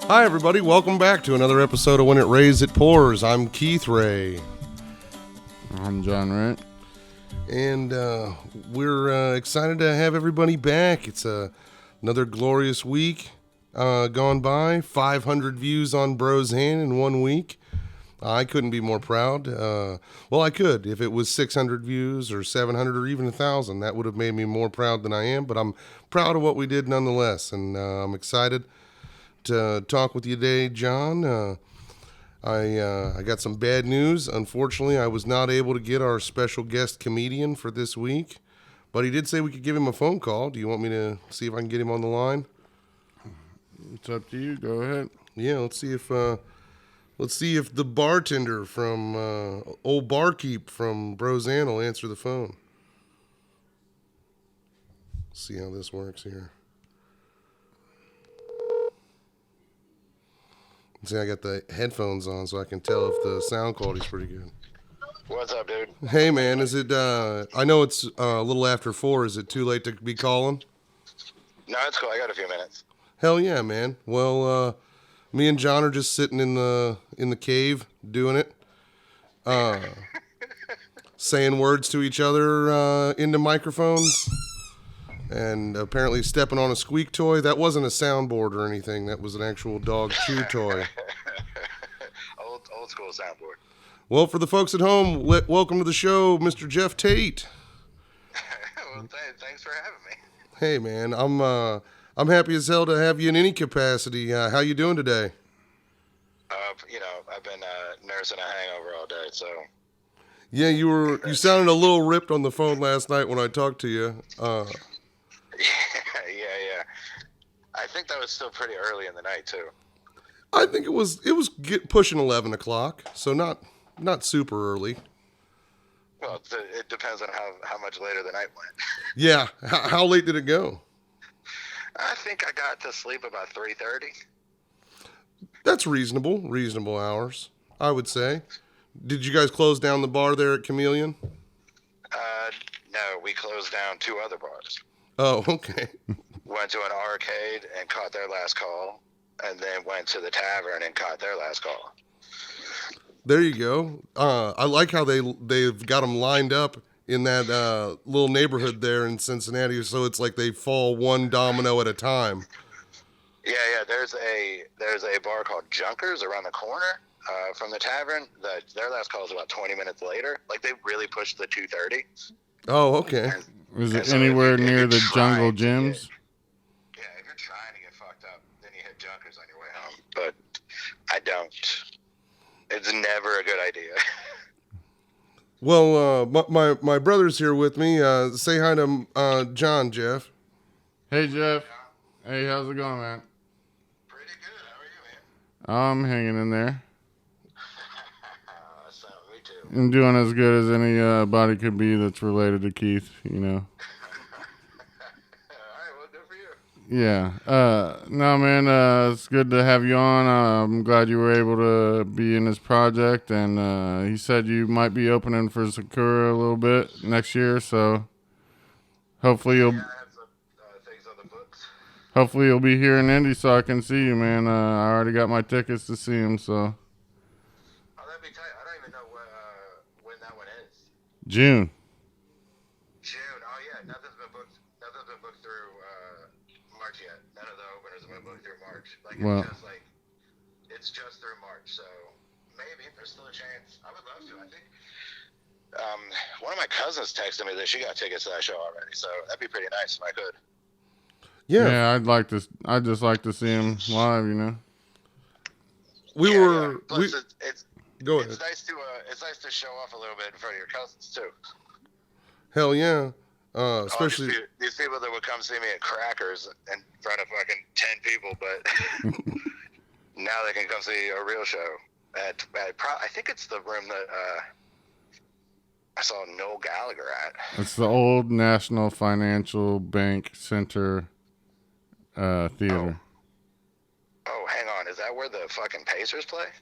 Hi, everybody. Welcome back to another episode of When It Rays, It Pours. I'm Keith Ray. I'm John Wright. And we're excited to have everybody back. It's another glorious week gone by. 500 views on Broseanne in 1 week. I couldn't be more proud. Well, I could. If it was 600 views or 700 or even 1,000, that would have made me more proud than I am. But I'm proud of what we did nonetheless. And I'm excited to talk with you today, John. I got some bad news. Unfortunately, I was not able to get our special guest comedian for this week, but he did say we could give him a phone call. Do you want me to see if I can get him on the line? It's up to you. Go ahead. Yeah, let's see if the bartender from old Barkeep from Broseanne will answer the phone. See how this works here. See, I got the headphones on so I can tell if the sound quality's pretty good. What's up, dude? Hey, man, is it, I know it's a little after 4. Is it too late to be calling? No, it's cool. I got a few minutes. Hell yeah, man. Well, me and John are just sitting in the cave doing it. Saying words to each other into microphones. And apparently stepping on a squeak toy. That wasn't a soundboard or anything. That was an actual dog chew toy. old school soundboard. Well, for the folks at home, welcome to the show, Mr. Geoff Tate. Well, thanks for having me. Hey, man, I'm happy as hell to have you in any capacity. How you doing today? I've been nursing a hangover all day, so. Yeah, you sounded a little ripped on the phone last night when I talked to you. Yeah. I think that was still pretty early in the night too. I think it was pushing 11 o'clock, so not super early. Well, it depends on how much later the night went. Yeah, how late did it go? I think I got to sleep about 3:30. That's reasonable hours, I would say. Did you guys close down the bar there at Chameleon? No, we closed down 2 other bars. Oh, okay. Went to an arcade and caught their last call, and then went to the tavern and caught their last call. There you go. I like how they've got them lined up in that little neighborhood there in Cincinnati, so it's like they fall one domino at a time. Yeah. There's a bar called Junkers around the corner from the tavern. Their last call is about 20 minutes later. Like, they really pushed the 2:30. Oh, okay. Is it anywhere near the jungle gyms? Yeah, if you're trying to get fucked up, then you hit Junkers on your way home. But I don't. It's never a good idea. Well, my brother's here with me. Say hi to John, Jeff. Hey, Jeff. Hey, how's it going, man? Pretty good. How are you, man? I'm hanging in there. Me too. I'm doing as good as any body could be that's related to Keith, you know. All right, well, good for you. Yeah. No, man, it's good to have you on. I'm glad you were able to be in this project, and he said you might be opening for Sakura a little bit next year, so hopefully you'll... Yeah, I have some things on the books. Hopefully you'll be here in Indy so I can see you, man. I already got my tickets to see him, so. Oh, that'd be tight. I don't even know when that one is. June. June. Oh, yeah. Nothing's been booked through March yet. None of the openers have been booked through March. It's just through March. So maybe there's still a chance. I would love to. I think one of my cousins texted me that she got tickets to that show already. So that'd be pretty nice if I could. Yeah. I'd just like to see him live, you know. Plus, go ahead. It's nice to show off a little bit in front of your cousins too. Hell yeah. Especially these people that would come see me at Crackers in front of fucking 10 people, but now they can come see a real show at I think it's the room that I saw Noel Gallagher at. It's the old National Financial Bank Center theater. Oh, hang on. Is that where the fucking Pacers play?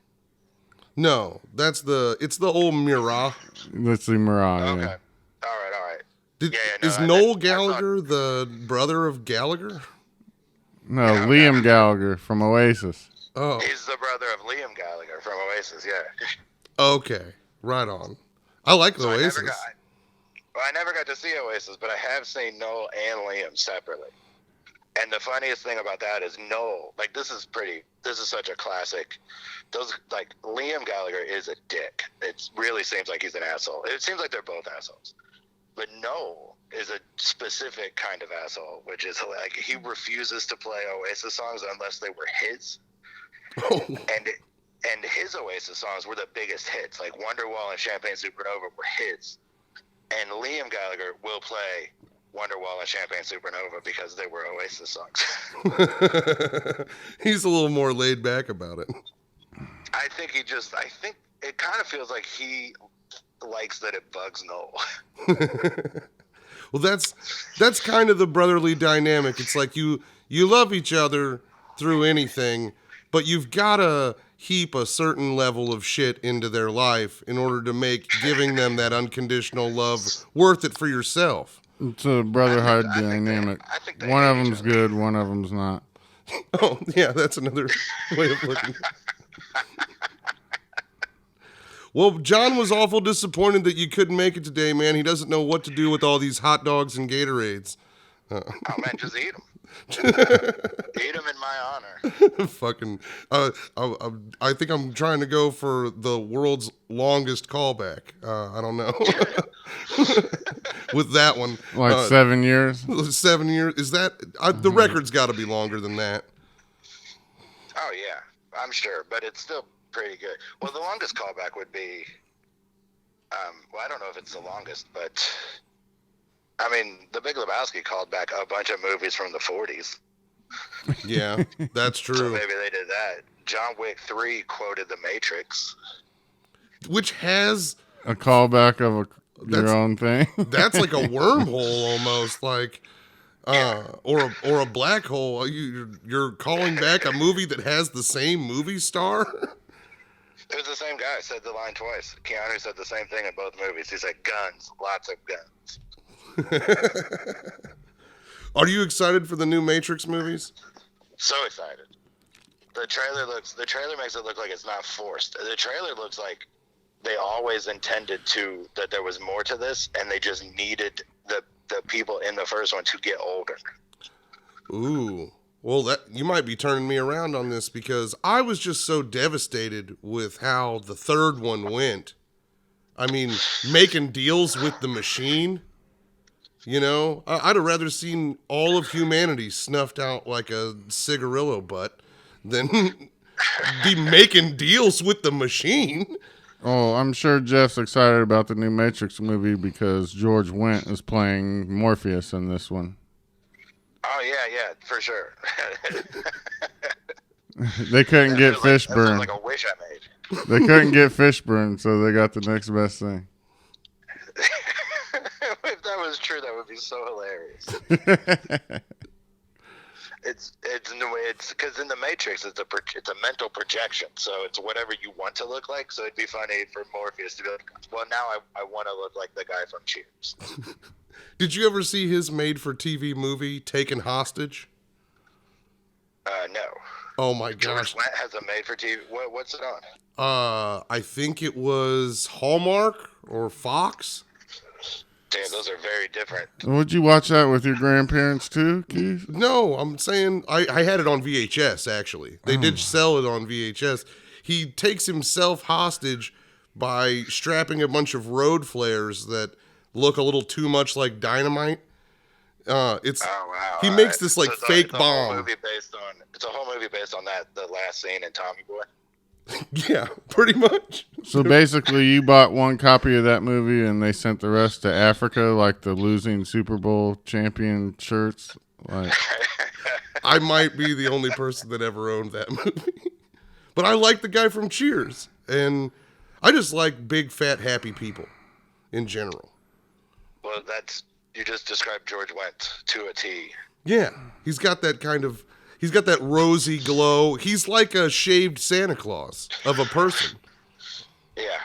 no, it's the old Mirror. Let's see, Mariah. Okay. Yeah. All right. Is Noel Gallagher the brother of Gallagher? No, Liam Gallagher from Oasis. Oh, He's the brother of Liam Gallagher from Oasis. Yeah. okay, right on. I like the So Oasis. I never got to see Oasis, but I have seen Noel and Liam separately. And the funniest thing about that is Noel, like this is such a classic. Liam Gallagher is a dick. It really seems like he's an asshole. It seems like they're both assholes. But Noel is a specific kind of asshole, which is like he refuses to play Oasis songs unless they were his. Oh. And his Oasis songs were the biggest hits. Like Wonderwall and Champagne Supernova were hits. And Liam Gallagher will play Wonderwall and Champagne Supernova because they were Oasis songs. He's a little more laid back about it. I think it kind of feels like he likes that it bugs Noel. Well, that's kind of the brotherly dynamic. It's like you love each other through anything, but you've got to heap a certain level of shit into their life in order to make giving them that unconditional love worth it for yourself. It's a brotherhood dynamic. One of them's good, one of them's not. Oh, yeah, that's another way of looking at it. Well, John was awful disappointed that you couldn't make it today, man. He doesn't know what to do with all these hot dogs and Gatorades. Oh, man, just eat them. Eat them in my honor. Fucking, I think I'm trying to go for the world's longest callback. I don't know. With that one. Like 7 years? 7 years. Is that, the record's got to be longer than that. Oh, yeah, I'm sure, but it's still pretty good. Well, the longest callback would be, well, I don't know if it's the longest, but I mean, The Big Lebowski called back a bunch of movies from the 40s. Yeah, that's true. So maybe they did that. John Wick 3 quoted The Matrix. Which has a callback of your own thing. That's like a wormhole almost, like, or a black hole. You're calling back a movie that has the same movie star. It was the same guy. Said the line twice. Keanu said the same thing in both movies. He said guns, lots of guns. Are you excited for the new Matrix movies? So excited. The trailer makes it look like it's not forced. The trailer looks like they always intended that there was more to this, and they just needed the people in the first one to get older. Ooh. Well, you might be turning me around on this, because I was just so devastated with how the third one went. I mean, making deals with the machine. You know, I'd have rather seen all of humanity snuffed out like a cigarillo butt than be making deals with the machine. Oh, I'm sure Jeff's excited about the new Matrix movie because George Wendt is playing Morpheus in this one. Oh, yeah, for sure. They couldn't get Fishburne. That sounds like a wish I made. They couldn't get Fishburne, so they got the next best thing. If that was true, that would be so hilarious. It's because in the Matrix, it's a mental projection, so it's whatever you want to look like. So it'd be funny for Morpheus to be like, well, now I want to look like the guy from Cheers. Did you ever see his made-for-TV movie, Taken Hostage? No. Oh my gosh. George Wendt has a made-for-TV. What's it on? I think it was Hallmark or Fox. Damn, those are very different. Would you watch that with your grandparents too, Keith? No, I'm saying I had it on VHS, actually. They did sell it on VHS. He takes himself hostage by strapping a bunch of road flares that look a little too much like dynamite. Oh, wow. He makes this like fake bomb. It's a whole movie based on the last scene in Tommy Boy. Yeah, pretty much. So basically, you bought one copy of that movie, and they sent the rest to Africa, like the losing Super Bowl champion shirts. Like, I might be the only person that ever owned that movie, but I like the guy from Cheers, and I just like big, fat, happy people in general. Well, you just described George Wendt to a T. Yeah, he's got that rosy glow. He's like a shaved Santa Claus of a person. Yeah.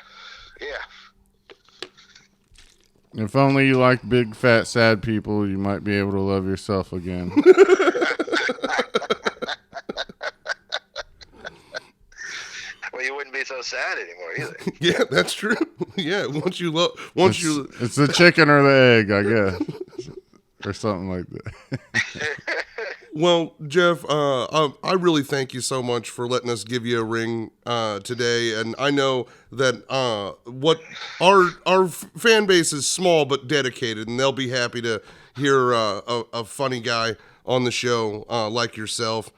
If only you like big, fat, sad people, you might be able to love yourself again. Well, you wouldn't be so sad anymore either. Yeah, that's true. Yeah, once you it's the chicken or the egg, I guess, or something like that. Well, Geoff, I really thank you so much for letting us give you a ring today, and I know that what our fan base is small but dedicated, and they'll be happy to hear a funny guy on the show like yourself.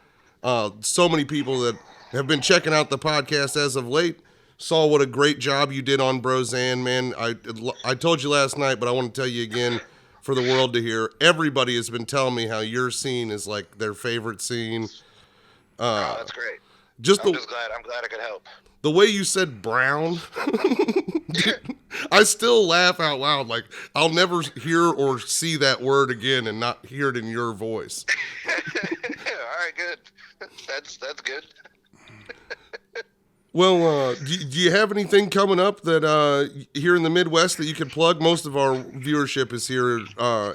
So many people that have been checking out the podcast as of late saw what a great job you did on Broseanne, man. I told you last night, but I want to tell you again for the world to hear. Everybody has been telling me how your scene is like their favorite scene. Oh, that's great. I'm just glad I could help. The way you said brown, I still laugh out loud. Like, I'll never hear or see that word again and not hear it in your voice. All right, good. That's good. Well, do you have anything coming up that here in the Midwest that you could plug? Most of our viewership is here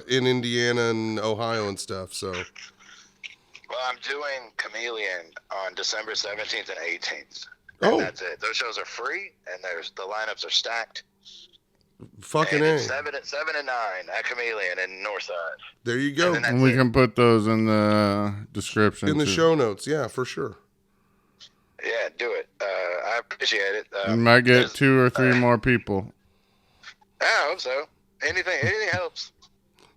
in Indiana and Ohio and stuff. So, well, I'm doing Chameleon on December 17th and 18th. And that's it. Those shows are free, and the lineups are stacked. Fucking and A. 7 and 9 at Chameleon in Northside. There you go. And we can put those in the description. In the show notes, yeah, for sure. Yeah, do it. I appreciate it. You might get 2 or 3 more people. I hope so. Anything helps.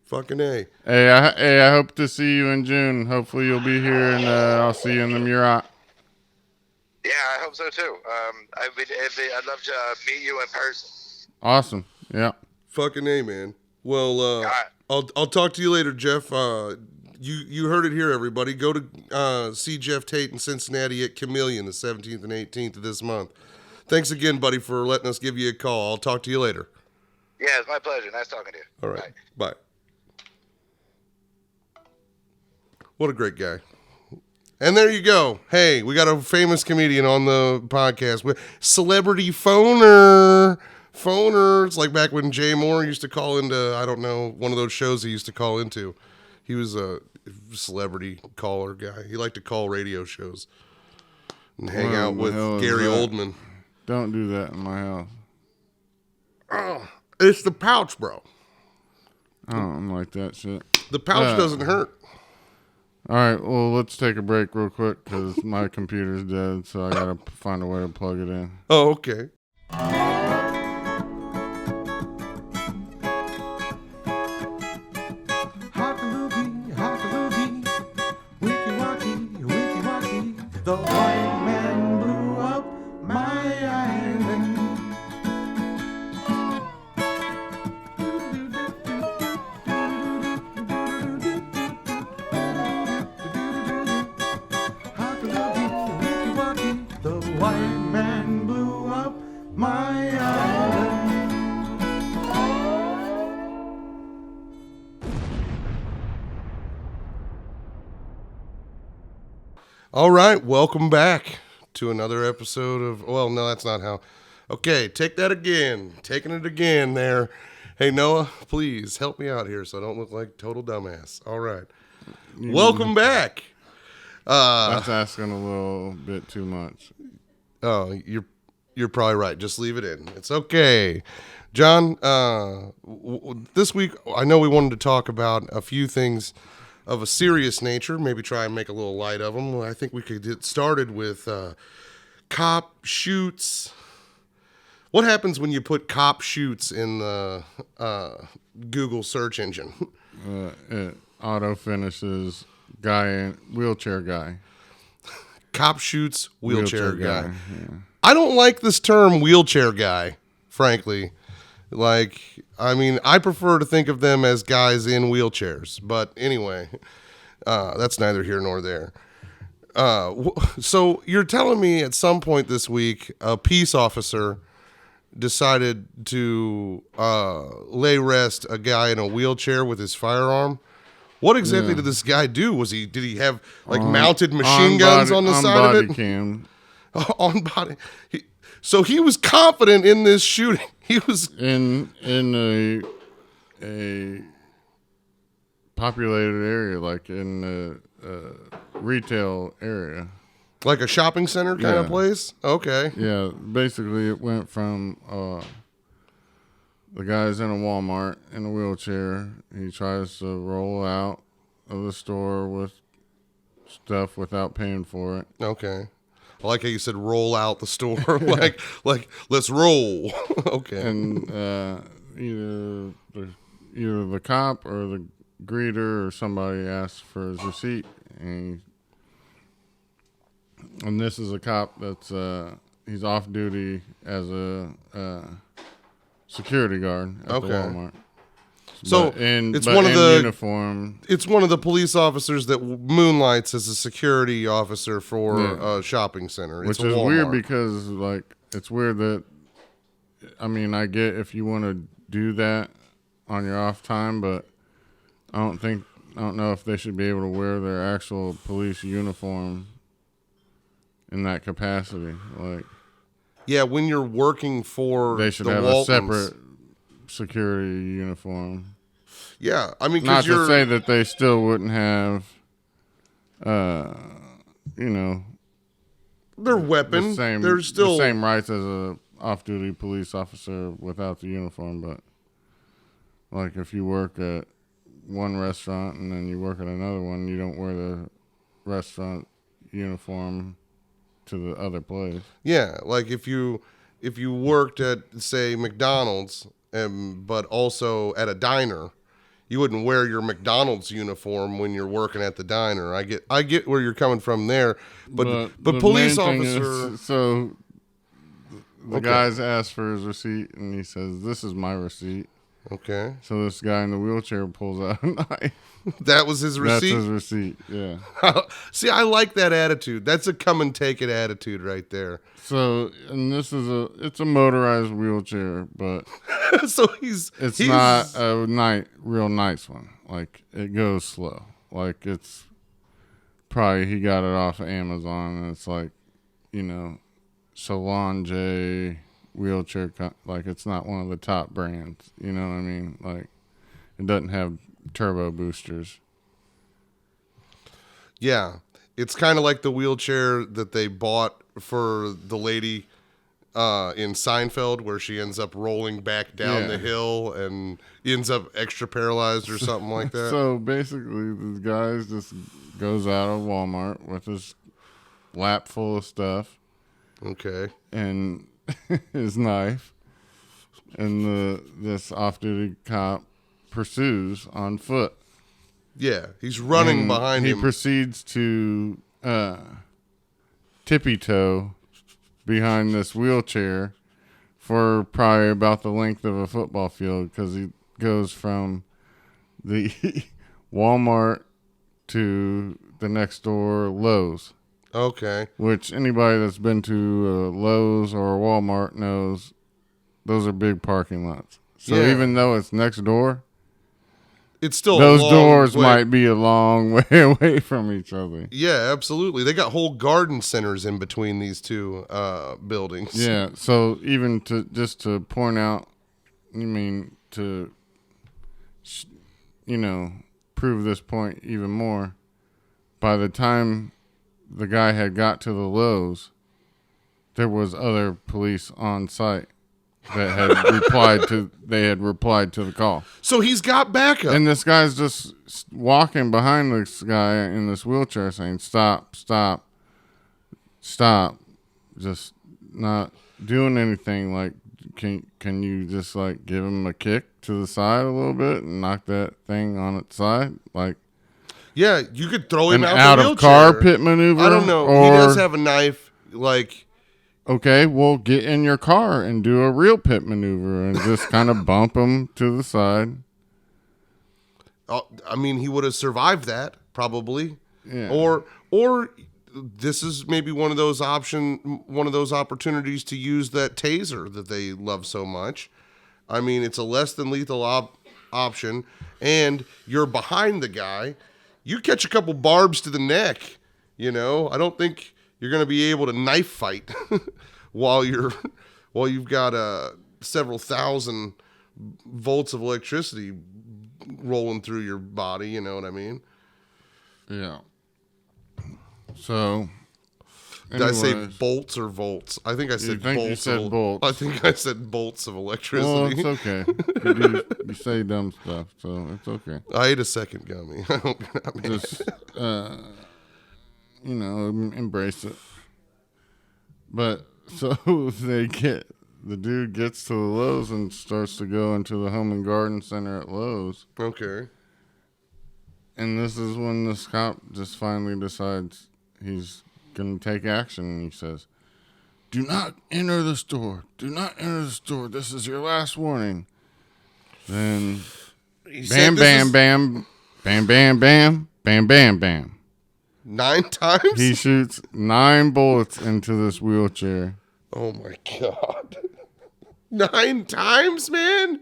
Fucking A. Hey, I hope to see you in June. Hopefully you'll be here, and I'll see you in the Murat. Yeah, I hope so too. I'd love to meet you in person. Awesome. Yeah. Fucking A, man. Well, I'll talk to you later, Geoff. You heard it here, everybody. Go to see Geoff Tate in Cincinnati at Chameleon the 17th and 18th of this month. Thanks again, buddy, for letting us give you a call. I'll talk to you later. Yeah, it's my pleasure. Nice talking to you. All right. Bye. What a great guy. And there you go. Hey, we got a famous comedian on the podcast. Celebrity phoner. It's like back when Jay Moore used to call into, I don't know, one of those shows he used to call into. He was a celebrity caller guy. He liked to call radio shows and hang out with Gary Oldman. Don't do that in my house. Oh, it's the pouch, bro. I don't like that shit. The pouch doesn't hurt. All right, well, let's take a break real quick because my computer's dead, so I got to find a way to plug it in. Oh, okay. The white man blew up my island. The white man blew up my island. All right, welcome back to another episode of, well, no, that's not how. Okay, take that again. Taking it again there. Hey, Noah, please help me out here so I don't look like total dumbass. All right. Welcome back. That's asking a little bit too much. Oh, you're probably right. Just leave it in. It's okay. John, this week, I know we wanted to talk about a few things of a serious nature, maybe try and make a little light of them. I think we could get started with cop shoots. What happens when you put cop shoots in the Google search engine? It auto finishes wheelchair guy. Cop shoots wheelchair guy. Yeah. I don't like this term wheelchair guy, frankly. Like, I mean, I prefer to think of them as guys in wheelchairs. But anyway, that's neither here nor there. So you're telling me at some point this week, a peace officer decided to lay rest a guy in a wheelchair with his firearm? What exactly did this guy do? Did he have like mounted machine guns on the side of it? Cam. On body. So he was confident in this shooting. He was in a populated area, like in a retail area. Like a shopping center kind of place? Okay. Yeah, basically it went from the guy's in a Walmart in a wheelchair. He tries to roll out of the store with stuff without paying for it. Okay. I like how you said roll out the store. like let's roll. Okay. And either the cop or the greeter or somebody asks for his receipt, and this is a cop that's he's off duty as a security guard at the Walmart. So it's one of the uniform. It's one of the police officers that moonlights as a security officer for a shopping center. Which is weird because it's weird that I get if you want to do that on your off time, but I don't know if they should be able to wear their actual police uniform in that capacity. Yeah, when you're working for they should the have Waltons. a separate security uniform. Yeah, I mean, not to say that they still wouldn't have, their weapon. They're still the same rights as a off-duty police officer without the uniform. But if you work at one restaurant and then you work at another one, you don't wear the restaurant uniform to the other place. Yeah, like if you worked at, say, McDonald's, but also at a diner, you wouldn't wear your McDonald's uniform when you're working at the diner. I get where you're coming from there, but police officer. So the guy's asked for his receipt, and he says, "This is my receipt." Okay. So this guy in the wheelchair pulls out a knife. That was his receipt? That's his receipt, yeah. See, I like that attitude. That's a come and take it attitude right there. So, and this is it's a motorized wheelchair, but so it's not a real nice one. It goes slow. It's probably, he got it off of Amazon, and it's Solange wheelchair, it's not one of the top brands, you know what I mean? It doesn't have turbo boosters. Yeah, it's kind of like the wheelchair that they bought for the lady in Seinfeld, where she ends up rolling back down the hill and ends up extra paralyzed or something like that. So basically, this guy just goes out of Walmart with his lap full of stuff. Okay. And his knife, and this off-duty cop pursues on foot. Yeah, he's running behind him. He proceeds to tippy-toe behind this wheelchair for probably about the length of a football field, because he goes from the Walmart to the next door Lowe's. Okay. Which anybody that's been to Lowe's or Walmart knows those are big parking lots. So even though it's next door, it's still those doors might be a long way away from each other. Yeah, absolutely. They got whole garden centers in between these two buildings. Yeah. So even to point out, to prove this point even more, by the time the guy had got to the Lowe's, there was other police on site that had replied to the call. So he's got backup. And this guy's just walking behind this guy in this wheelchair saying, "Stop, stop, stop." Just not doing anything. Can you just give him a kick to the side a little bit and knock that thing on its side? Yeah, you could throw him out the of car pit maneuver. I don't know. He does have a knife. Okay, well, get in your car and do a real pit maneuver and just kind of bump him to the side. He would have survived that probably. Yeah. Or this is maybe one of those opportunities to use that taser that they love so much. It's a less than lethal option, and you're behind the guy. You catch a couple barbs to the neck, I don't think you're going to be able to knife fight while you've got several thousand volts of electricity rolling through your body. You know what I mean? Yeah. So Did I say Anyways. bolts or volts? I think I said bolts. You said bolts. I think I said bolts of electricity. Well, it's okay. You say dumb stuff, so it's okay. I ate a second gummy. Just, embrace it. But so the dude gets to the Lowe's and starts to go into the Home and Garden Center at Lowe's. Okay. And this is when this cop just finally decides he's going to take action. And he says, "Do not enter the store. Do not enter the store. This is your last warning." Then bam, bam, bam, bam, bam, bam, bam, bam, bam. 9 times? He shoots 9 bullets into this wheelchair. Oh my God. 9 times, man?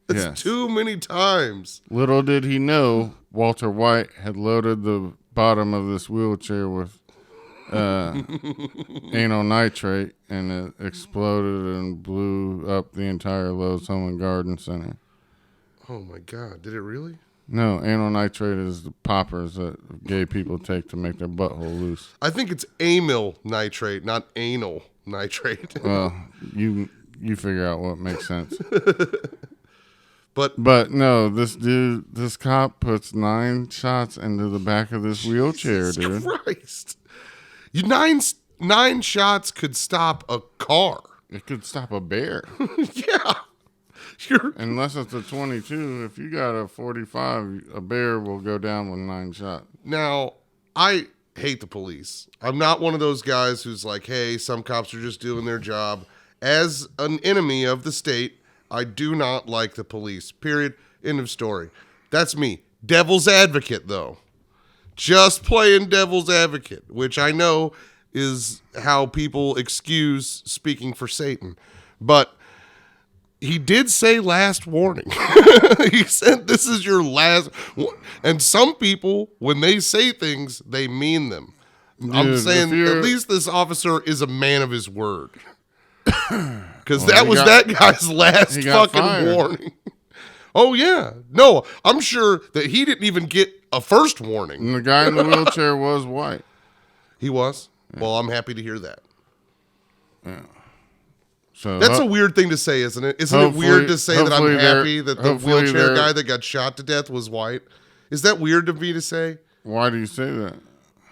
That's Yes. too many times. Little did he know Walter White had loaded the bottom of this wheelchair with anal nitrate, and it exploded and blew up the entire Lowe's Home and Garden Center. Oh my God. Did it really? No, anal nitrate is the poppers that gay people take to make their butthole loose. I think it's amyl nitrate, not anal nitrate. Well, you figure out what makes sense. But no, this cop puts 9 shots into the back of this wheelchair, dude. Christ. 9 shots could stop a car. It could stop a bear. Yeah. Unless it's a 22. If you got a 45, a bear will go down with 9 shots. Now, I hate the police. I'm not one of those guys who's like, hey, some cops are just doing their job. As an enemy of the state, I do not like the police. Period. End of story. That's me. Devil's advocate, though. Just playing devil's advocate, which I know is how people excuse speaking for Satan. But he did say last warning. He said this is your last. And some people, when they say things, they mean them. I'm saying at least this officer is a man of his word. Because that was that guy's last fucking warning. Oh, yeah. No, I'm sure that he didn't even get a first warning. And the guy in the wheelchair was white. He was? Yeah. Well, I'm happy to hear that. Yeah. So that's a weird thing to say, isn't it? Isn't it weird to say that I'm happy that the wheelchair guy that got shot to death was white? Is that weird of me to say? Why do you say that?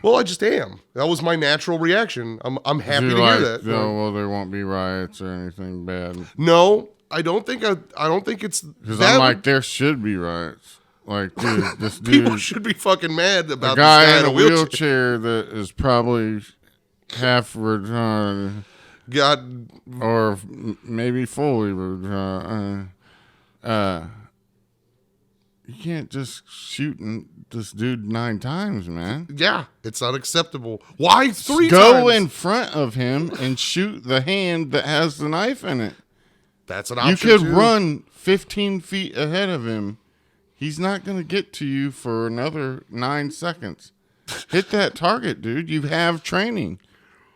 Well, I just am. That was my natural reaction. I'm happy to hear that. No, well, there won't be riots or anything bad. No, I don't think it's because I'm like, there should be riots. Like, dude, this dude, people should be fucking mad about a guy in a wheelchair that is probably half retarded, or maybe fully retarded. You can't just shoot this dude 9 times, man. Yeah, it's unacceptable. Why 3 times? Go in front of him and shoot the hand that has the knife in it. That's an option. You could run 15 feet ahead of him. He's not going to get to you for another 9 seconds. Hit that target, dude. You have training.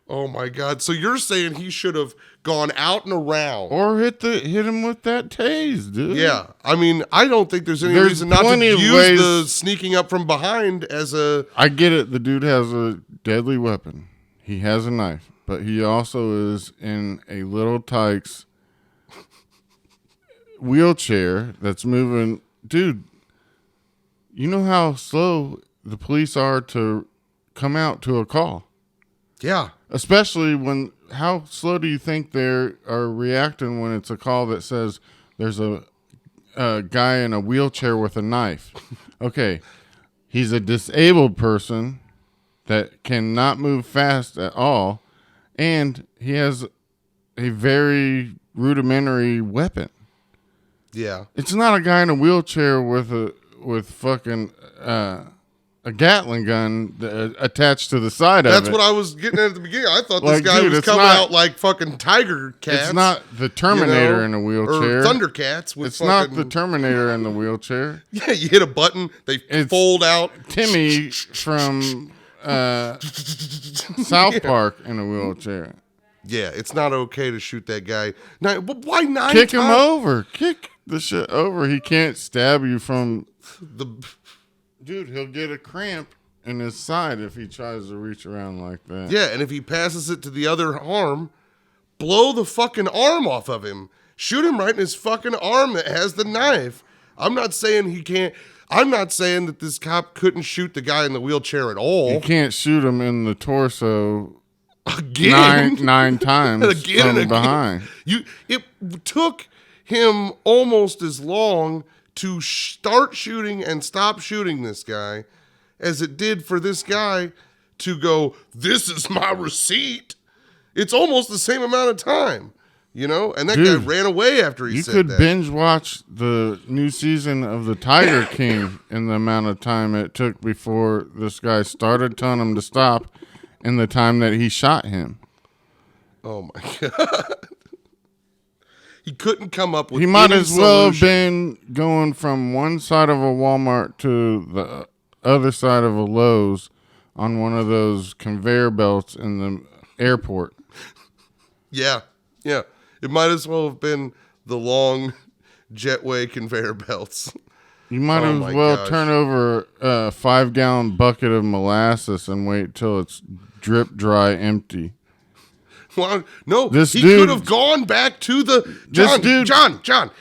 Oh my God! So you're saying he should have gone out and around, or hit him with that tase, dude? Yeah, I mean, I don't think there's any reason not to use the sneaking up from behind as a. I get it. The dude has a deadly weapon. He has a knife, but he also is in a little tykes wheelchair that's moving, dude. You know how slow the police are to come out to a call? Yeah. Especially how slow do you think they are reacting when it's a call that says there's a guy in a wheelchair with a knife? Okay. He's a disabled person that cannot move fast at all, and he has a very rudimentary weapon. Yeah. It's not a guy in a wheelchair with fucking a Gatling gun attached to the side of it. That's what I was getting at the beginning. I thought this guy was coming out like fucking Tiger Cats. It's not the Terminator in a wheelchair. Or Thundercats. It's not the Terminator in the wheelchair. Yeah, you hit a button, they fold out. Timmy from South Park in a wheelchair. Yeah, it's not okay to shoot that guy. Now, why 9 times? Kick him over. Kick the shit over. He can't stab you from the... Dude, he'll get a cramp in his side if he tries to reach around like that. Yeah, and if he passes it to the other arm, blow the fucking arm off of him. Shoot him right in his fucking arm that has the knife. I'm not saying he can't. I'm not saying that this cop couldn't shoot the guy in the wheelchair at all. You can't shoot him in the torso Again. nine times Again from behind. It took him almost as long to start shooting and stop shooting this guy as it did for this guy to go, this is my receipt. It's almost the same amount of time, you know? And that guy ran away after he said that. You could binge watch the new season of The Tiger King in the amount of time it took before this guy started telling him to stop and the time that he shot him. Oh, my God. He couldn't come up with He might as well have solution. been going from one side of a Walmart to the other side of a Lowe's on one of those conveyor belts in the airport. Yeah. It might as well have been the long jetway conveyor belts. You might as well turn over a 5-gallon bucket of molasses and wait till it's drip dry empty. Well, no, This he dude- could have gone back to the John.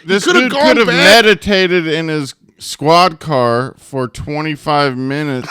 This he dude could have meditated in his squad car for 25 minutes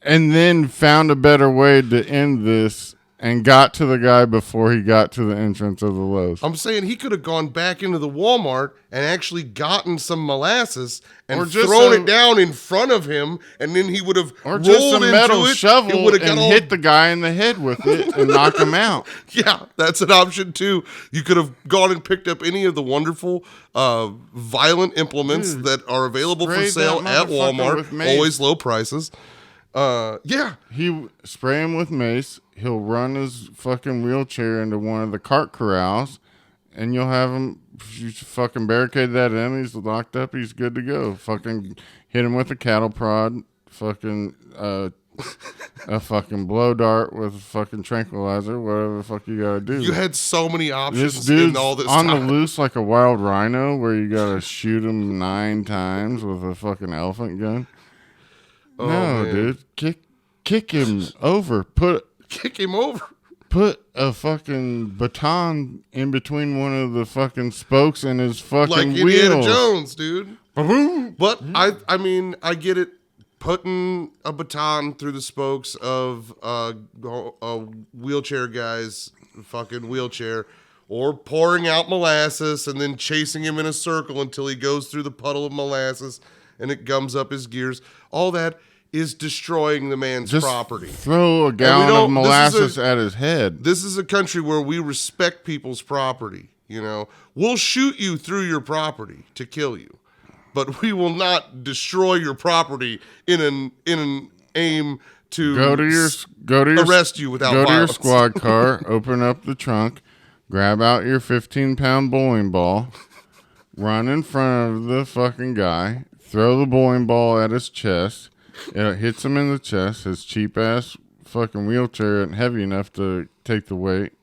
and then found a better way to end this and got to the guy before he got to the entrance of the Lowe's. I'm saying he could have gone back into the Walmart and actually gotten some molasses and Or just thrown it down in front of him, and then he would have Or rolled just a metal into it, shovel would have and got all, hit the guy in the head with it and knock him out. Yeah, that's an option too. You could have gone and picked up any of the wonderful violent implements that are available for spray sale that at motherfucker Walmart. with mace. Always low prices. Yeah. He spray him with mace. He'll run his fucking wheelchair into one of the cart corrals, and you'll have him. You fucking barricade that in. He's locked up. He's good to go. Fucking hit him with a cattle prod. Fucking a fucking blow dart with a fucking tranquilizer. Whatever the fuck you gotta do. You had so many options This dude's in all this on time. the loose like a wild rhino, where you gotta shoot him 9 times with a fucking elephant gun. Oh, No, man. dude. Kick him over. Kick him over. Put a fucking baton in between one of the fucking spokes in his fucking Like wheels. Indiana Jones, dude. But I mean, I get it. Putting a baton through the spokes of a wheelchair guy's fucking wheelchair, or pouring out molasses and then chasing him in a circle until he goes through the puddle of molasses and it gums up his gears. All that is destroying the man's Just property. throw a gallon of molasses at his head. This is a country where we respect people's property. You know, we'll shoot you through your property to kill you, but we will not destroy your property in an aim to arrest you without Go violence. to your squad car, open up the trunk, grab out your 15-pound bowling ball, run in front of the fucking guy, throw the bowling ball at his chest. It hits him in the chest. His cheap ass fucking wheelchair isn't heavy enough to take the weight.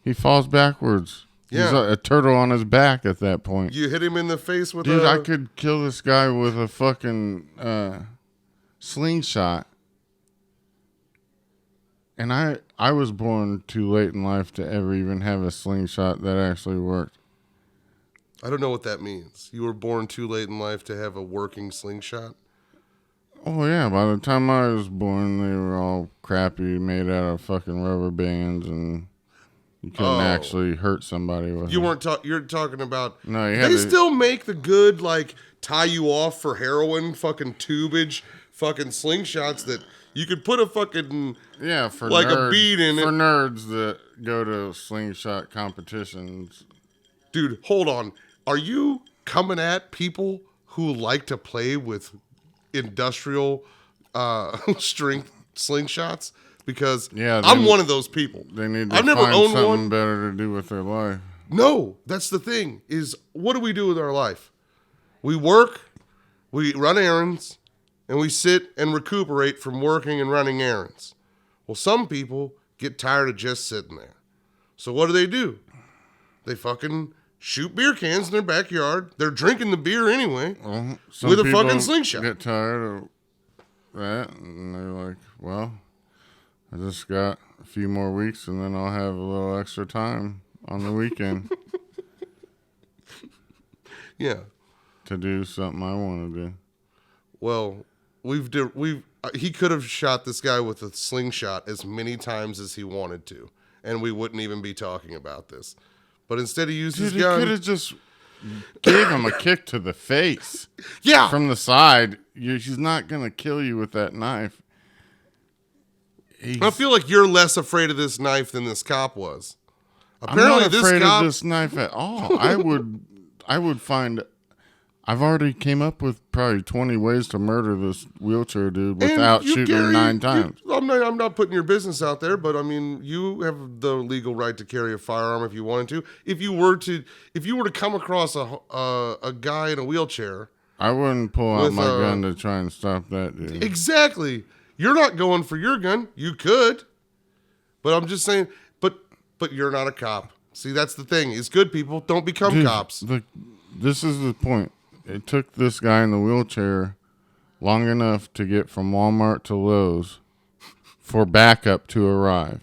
He falls backwards. Yeah. He's a turtle on his back at that point. You hit him in the face with Dude, a... I could kill this guy with a fucking slingshot. And I was born too late in life to ever even have a slingshot that actually worked. I don't know what that means. You were born too late in life to have a working slingshot? Oh, yeah. By the time I was born, they were all crappy, made out of fucking rubber bands, and you couldn't actually hurt somebody with You them. weren't you're talking about... No, you had they to... still make the good, like, tie you off for heroin, fucking tubage, fucking slingshots that you could put a fucking... Yeah, for like nerds, a bead in it. For nerds that go to slingshot competitions. Dude, hold on. Are you coming at people who like to play with industrial strength slingshots? Because I'm one of those people. They need to I've never find owned something one. better to do with their life. No, that's the thing, is what do we do with our life? We work, we run errands, and we sit and recuperate from working and running errands. Well, some people get tired of just sitting there. So what do? They fucking shoot beer cans in their backyard. They're drinking the beer anyway Some with a people fucking slingshot. Get tired of that, and they're like, well, I just got a few more weeks, and then I'll have a little extra time on the weekend. Yeah. To do something I want to do. Well, he could have shot this guy with a slingshot as many times as he wanted to, and we wouldn't even be talking about this. But instead, he used his gun. He could have just gave him a kick to the face. Yeah. From the side. She's not going to kill you with that knife. I feel like you're less afraid of this knife than this cop was. Apparently, I'm not afraid of this knife at all. I would find. I've already came up with probably 20 ways to murder this wheelchair dude without shooting him 9 times. I'm not putting your business out there, but I mean, you have the legal right to carry a firearm if you wanted to. If you were to come across a guy in a wheelchair, I wouldn't pull out my gun to try and stop that dude. Exactly. You're not going for your gun. You could, but I'm just saying. But you're not a cop. See, that's the thing. Is good people don't become cops. This is the point. It took this guy in the wheelchair long enough to get from Walmart to Lowe's for backup to arrive.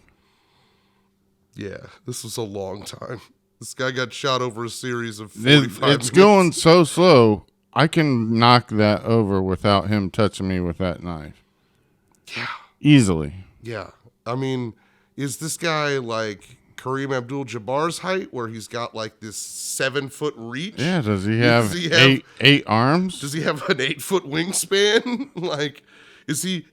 Yeah, this was a long time. This guy got shot over a series of 45 minutes. It's going so slow, I can knock that over without him touching me with that knife. Yeah. Easily. Yeah. I mean, is this guy like Kareem Abdul-Jabbar's height, where he's got like this 7-foot reach? Yeah. Does he have eight arms? Does he have an 8-foot wingspan? Like, is he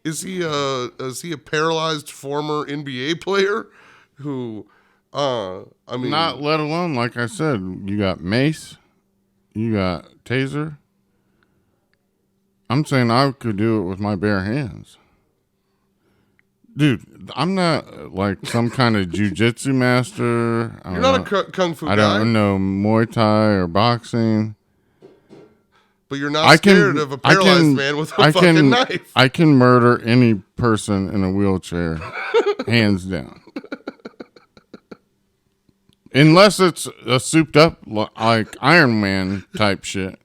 a paralyzed former NBA player who? I mean, not let alone, like I said, you got mace, you got taser. I'm saying I could do it with my bare hands. Dude, I'm not like some kind of jiu-jitsu master. You're not a kung fu guy. I don't know Muay Thai or boxing. But you're not scared of a paralyzed man with a fucking knife. I can murder any person in a wheelchair, hands down. Unless it's a souped up like Iron Man type shit.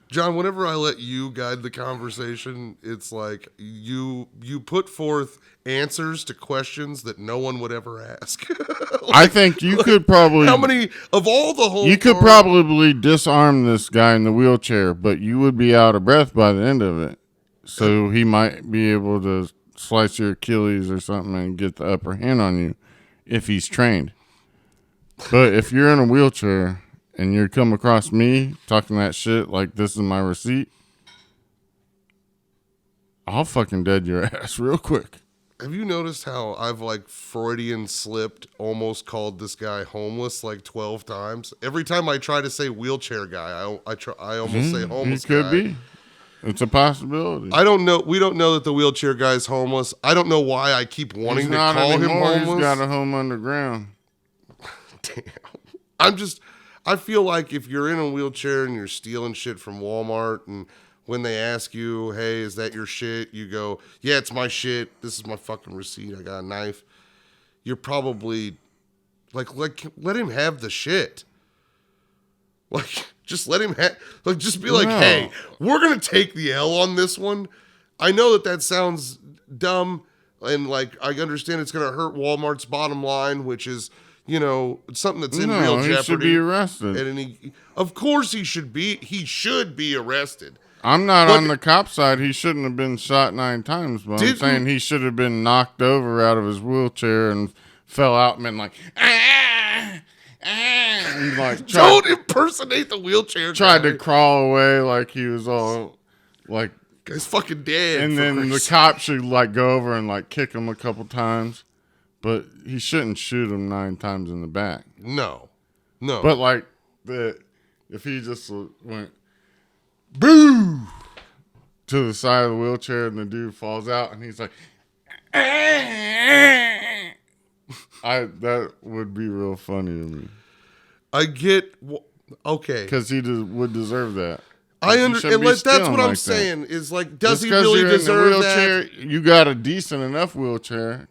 John, whenever I let you guide the conversation, it's like you put forth answers to questions that no one would ever ask. I think you could probably... How many of all the whole... You could probably disarm this guy in the wheelchair, but you would be out of breath by the end of it. So he might be able to slice your Achilles or something and get the upper hand on you if he's trained. But if you're in a wheelchair and you come across me talking that shit like this is my receipt, I'll fucking dead your ass real quick. Have you noticed how I've like Freudian slipped, almost called this guy homeless like 12 times? Every time I try to say wheelchair guy, I almost say homeless guy. It could be. It's a possibility. I don't know. We don't know that the wheelchair guy's homeless. I don't know why I keep wanting to call him homeless. He's got a home underground. Damn. I feel like if you're in a wheelchair and you're stealing shit from Walmart, and when they ask you, hey, is that your shit? You go, yeah, it's my shit. This is my fucking receipt. I got a knife. You're probably like let him have the shit. Like, just let him just be like, hey, we're going to take the L on this one. I know that sounds dumb, and like, I understand it's going to hurt Walmart's bottom line, which is, you know, something that's in real jeopardy. He should be arrested. And of course he should be. He should be arrested. I'm not on the cop side. He shouldn't have been shot 9 times, but I'm saying he should have been knocked over out of his wheelchair and fell out and been like, and like don't impersonate the wheelchair guy. Tried to crawl away like he was all like, guy's fucking dead. And then the cop should like go over and like kick him a couple times, but he shouldn't shoot him 9 times in the back. No. But like if he just went boo to the side of the wheelchair and the dude falls out and he's like, that would be real funny to me. I get okay because he would deserve that. I understand. That's what I'm saying. Is like, does he really deserve that? You got a decent enough wheelchair.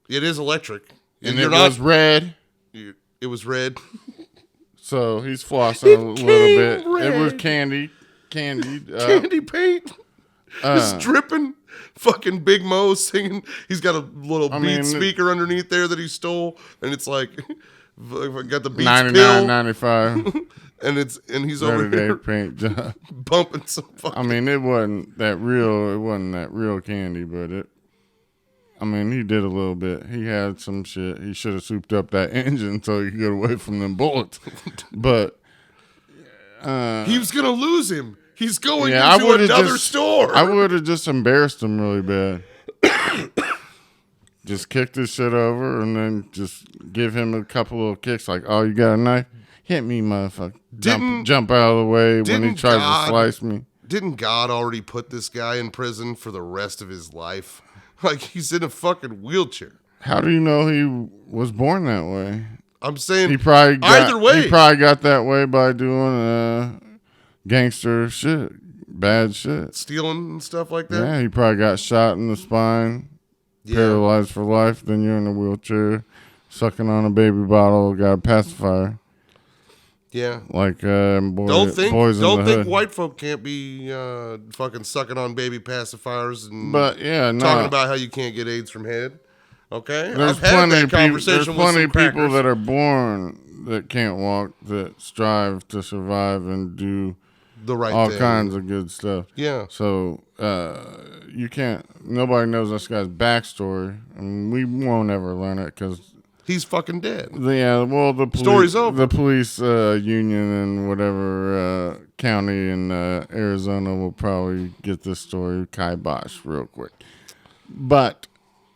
It is electric, and it was red. It was red. So he's flossing a little bit. Red. It was candy paint. just dripping. Fucking Big Mo singing. He's got a little Beat speaker underneath there that he stole, and it's like got the Beats 99, pill, 95. and he's over here paint job. bumping some fucking. It wasn't that real. It wasn't that real candy, but it. He did a little bit. He had some shit. He should have souped up that engine so he could get away from them bullets. But he was gonna lose him. He's going into another store. I would have just embarrassed him really bad. Just kick this shit over and then just give him a couple of kicks like, oh, you got a knife? Hit me, motherfucker. Jump out of the way when he tries to slice me. Didn't God already put this guy in prison for the rest of his life? Like, he's in a fucking wheelchair. How do you know he was born that way? I'm saying either way. He probably got that way by doing gangster shit, bad shit. Stealing and stuff like that? Yeah, he probably got shot in the spine, paralyzed for life, then you're in a wheelchair, sucking on a baby bottle, got a pacifier. Yeah. Like don't think hood. white folk can't be fucking sucking on baby pacifiers and talking about how you can't get AIDS from head. Okay? There's plenty of people that are born that can't walk that strive to survive and do the right all thing. Kinds of good stuff. Yeah. So you can't. Nobody knows this guy's backstory, and we won't ever learn it because he's fucking dead. Yeah. Well, the story's over. The police union in whatever county in Arizona will probably get this story kibosh real quick. But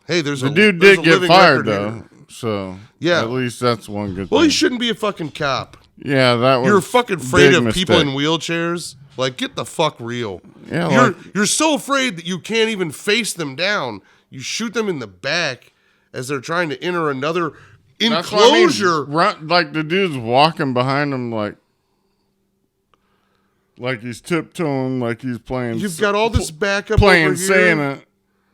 hey, the dude did get fired though. Here. So at least that's one good thing. Well, he shouldn't be a fucking cop. Yeah, that was. You're fucking afraid of people in wheelchairs. Like, get the fuck real. Yeah, you're so afraid that you can't even face them down. You shoot them in the back as they're trying to enter another enclosure. Like the dude's walking behind him, like he's tiptoeing, like he's playing. You've got all this backup playing over here. Santa.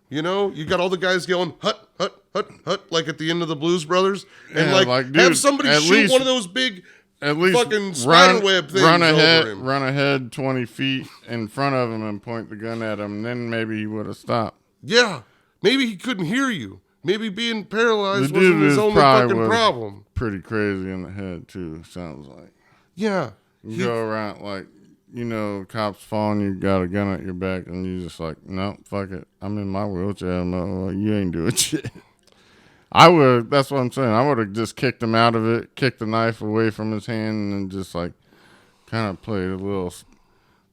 You know, you got all the guys yelling hut, hut, hut, hut, like at the end of the Blues Brothers, and dude, have somebody shoot one of those big. At least fucking spiderweb things run ahead, over him. Run ahead 20 feet in front of him and point the gun at him. And then maybe he would have stopped. Yeah, maybe he couldn't hear you. Maybe being paralyzed wasn't his only fucking problem. Pretty crazy in the head too. Sounds like. Yeah, you go around like cops following you, got a gun at your back, and you just like, no, fuck it. I'm in my wheelchair. You ain't doing shit. I would. That's what I'm saying. I would have just kicked him out of it, kicked the knife away from his hand, and just like kind of played a little,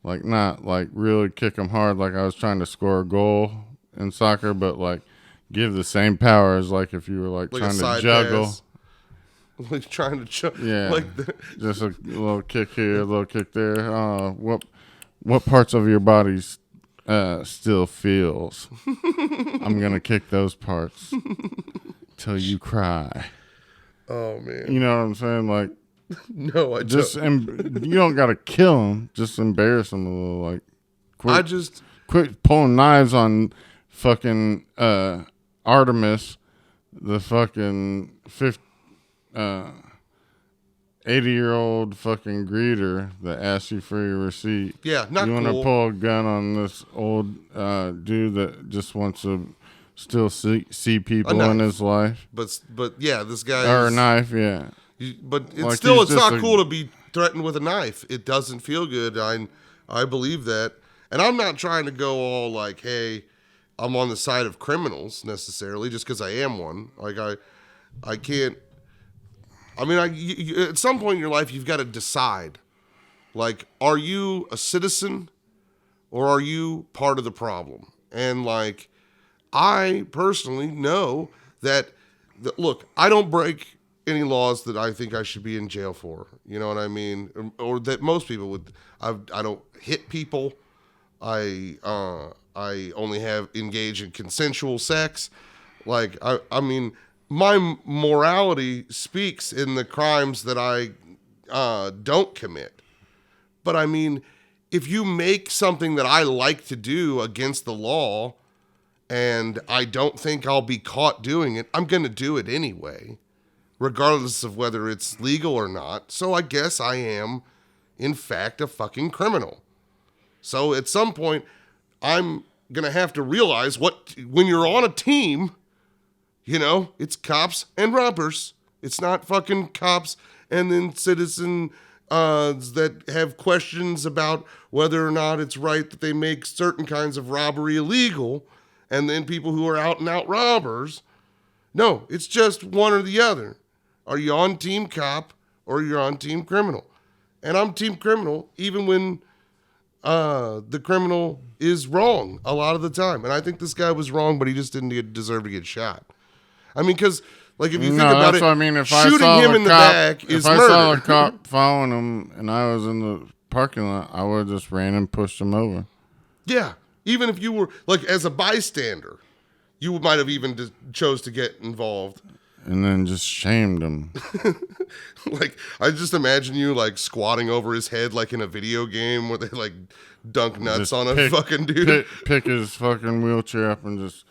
like not like really kick him hard, like I was trying to score a goal in soccer, but like give the same power as like if you were like trying to juggle, like trying to juggle. Yeah, like just a little kick here, a little kick there. What parts of your body's still feels? I'm gonna kick those parts. Till you cry. Oh man. You know what I'm saying? Like, no, I just you don't gotta kill him. Just embarrass him a little. Like, quit pulling knives on fucking Artemis, the fucking 80-year-old fucking greeter that asks you for your receipt. Yeah, not you cool. You want to pull a gun on this old dude that just wants to still see people in his life, but yeah, this guy or a knife, yeah. But it's not cool to be threatened with a knife. It doesn't feel good. I believe that, and I'm not trying to go all like, hey, I'm on the side of criminals necessarily, just because I am one. Like I can't. I mean, at some point in your life, you've got to decide. Like, are you a citizen, or are you part of the problem? And like. I personally know that, look, I don't break any laws that I think I should be in jail for. You know what I mean? Or that most people would. I don't hit people. I only engage in consensual sex. Like, I mean, my morality speaks in the crimes that I don't commit. But I mean, if you make something that I like to do against the law, and I don't think I'll be caught doing it, I'm going to do it anyway, regardless of whether it's legal or not. So I guess I am, in fact, a fucking criminal. So at some point, I'm going to have to realize when you're on a team, it's cops and robbers. It's not fucking cops and then citizens that have questions about whether or not it's right that they make certain kinds of robbery illegal, and then people who are out and out robbers. No, it's just one or the other. Are you on team cop or you're on team criminal? And I'm team criminal even when the criminal is wrong a lot of the time. And I think this guy was wrong, but he just didn't deserve to get shot. I mean, because if you think about it, shooting him in the back is murder. If I saw a cop following him and I was in the parking lot, I would have just ran and pushed him over. Yeah. Even if you were, as a bystander, you might have even chose to get involved. And then just shamed him. I just imagine you, squatting over his head like in a video game where they, dunk nuts just on a fucking dude. Pick his fucking wheelchair up and just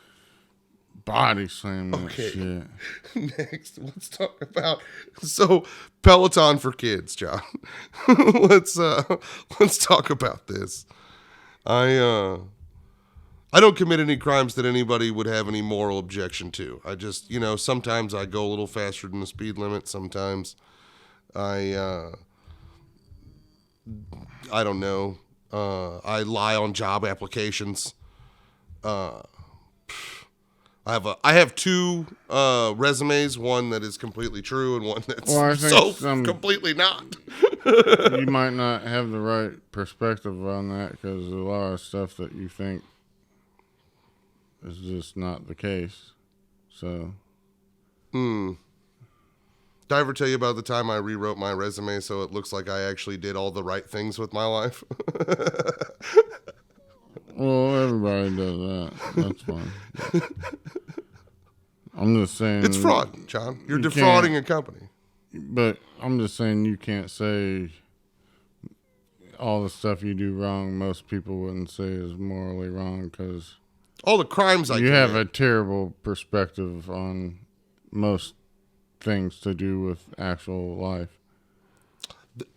body slam that shit. Next, let's talk about Peloton for kids, John. Let's talk about this. I don't commit any crimes that anybody would have any moral objection to. I just, sometimes I go a little faster than the speed limit. Sometimes I don't know. I lie on job applications. I have two resumes, one that is completely true and one that's completely not. You might not have the right perspective on that because there's a lot of stuff that you think is just not the case. So. Did I ever tell you about the time I rewrote my resume so it looks like I actually did all the right things with my life? Well, everybody does that. That's fine. I'm just saying. It's fraud, John. You're defrauding a company. But I'm just saying you can't say all the stuff you do wrong, most people wouldn't say is morally wrong because all the crimes you have a terrible perspective on most things to do with actual life.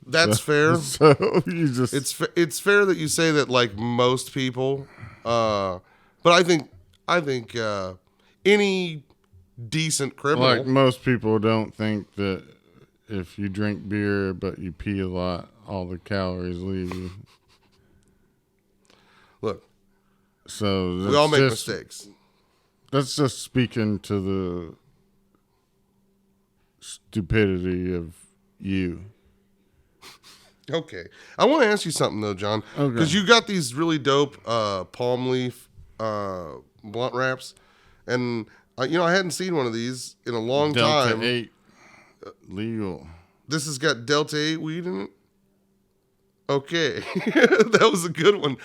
That's fair. So you just it's fair that you say that most people, but I think any decent criminal, most people don't think that if you drink beer but you pee a lot, all the calories leave you. Look, so we all make mistakes. That's just speaking to the stupidity of you. Okay. I want to ask you something, though, John. Okay. Because you got these really dope palm leaf blunt wraps. And, I hadn't seen one of these in a long time. Delta 8 legal. This has got Delta 8 weed in it? Okay. That was a good one.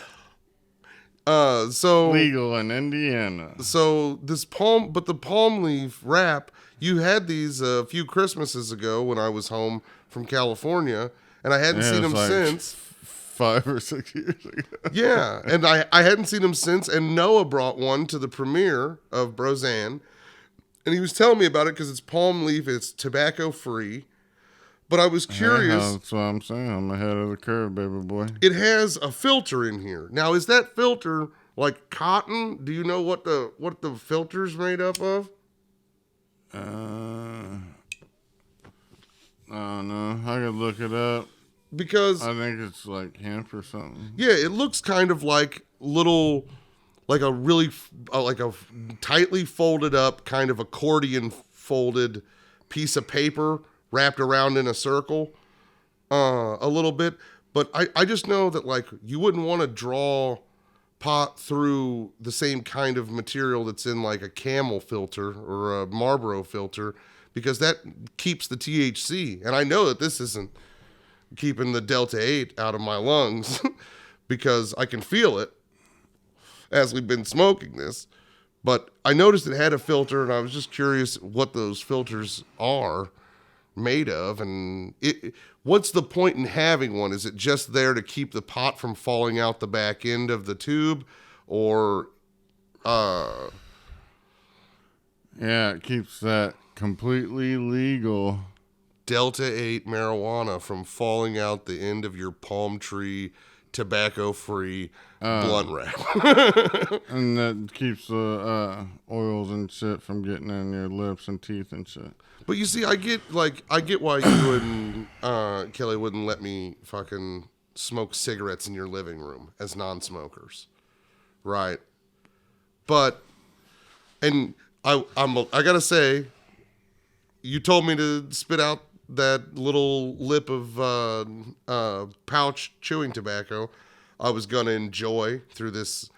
Legal in Indiana. So the palm leaf wrap, you had these a few Christmases ago when I was home from California. And I hadn't seen him since. 5 or 6 years ago. Yeah, and I hadn't seen him since. And Noah brought one to the premiere of Broseanne. And he was telling me about it because it's palm leaf. It's tobacco free. But I was curious. That's what I'm saying. I'm ahead of the curve, baby boy. It has a filter in here. Now, is that filter like cotton? Do you know what the filter's made up of? I don't know. I could look it up. Because I think it's like hemp or something. Yeah, it looks kind of like a tightly folded up kind of accordion folded piece of paper wrapped around in a circle a little bit. But I just know that you wouldn't want to draw pot through the same kind of material that's in a Camel filter or a Marlboro filter because that keeps the THC. And I know that this isn't keeping the Delta 8 out of my lungs because I can feel it as we've been smoking this. But I noticed it had a filter, and I was just curious what those filters are made of. And what's the point in having one? Is it just there to keep the pot from falling out the back end of the tube? Or... Yeah, it keeps that completely legal Delta 8 marijuana from falling out the end of your palm tree tobacco-free blunt wrap. And that keeps the oils and shit from getting in your lips and teeth and shit. But you see, I get why you and Kelly wouldn't let me fucking smoke cigarettes in your living room as non-smokers, right? But, and I gotta say, you told me to spit out that little lip of pouch chewing tobacco I was gonna enjoy through this